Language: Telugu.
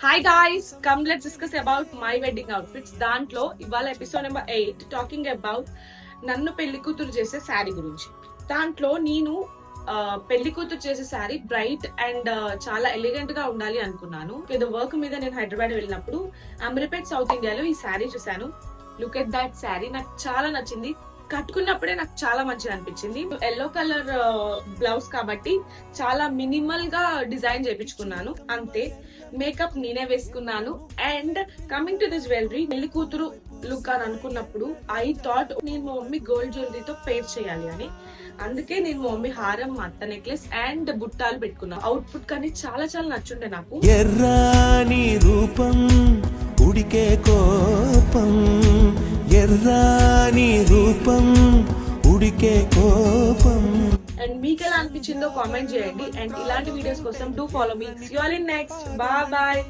Hi guys, come let's discuss about my wedding outfits. దాంట్లో ఇవాళ ఎపిసోడ్ నెంబర్ 8 టాకింగ్ అబౌట్ నన్ను పెళ్లి కూతురు చేసే శారీ గురించి. దాంట్లో నేను పెళ్లి కూతురు చేసే శారీ బ్రైట్ అండ్ చాలా ఎలిగెంట్ గా ఉండాలి అనుకున్నాను. ఏదో వర్క్ మీద నేను హైదరాబాద్ వెళ్ళినప్పుడు అమీర్పేట్ సౌత్ ఇండియాలో ఈ శారీ చూసాను. లుక్ ఎట్ దాట్ శారీ, నాకు చాలా నచ్చింది. కట్టుకున్నప్పుడే నాకు చాలా మంచిగా అనిపించింది. ఎల్లో కలర్ బ్లౌజ్ కాబట్టి చాలా మినిమల్ గా డిజైన్ చేయించుకున్నాను, అంతే. మేకప్ నేనే వేసుకున్నాను. And coming to the jewellery, పెళ్లి కూతురు లుక్ అని అనుకున్నప్పుడు ఐ థాట్ నేను మా మమ్మీ గోల్డ్ జ్యువెలరీతో పేర్ చేయాలి అని. అందుకే నేను మా మమ్మీ హారం, మా అత్త నెక్లెస్ అండ్ బుట్టాలు పెట్టుకున్నాను. అవుట్పుట్ కానీ చాలా చాలా నచ్చుండే నాకు. ఎర్రాని రూపం ఉడికే కోపం, ఎర్రాని రూపం ఉడికే కోపం. అండ్ మీకు ఎలా అనిపించిందో కామెంట్ చేయండి. అండ్ ఇలాంటి వీడియోస్ కోసం do follow me. See you all in next. Bye bye.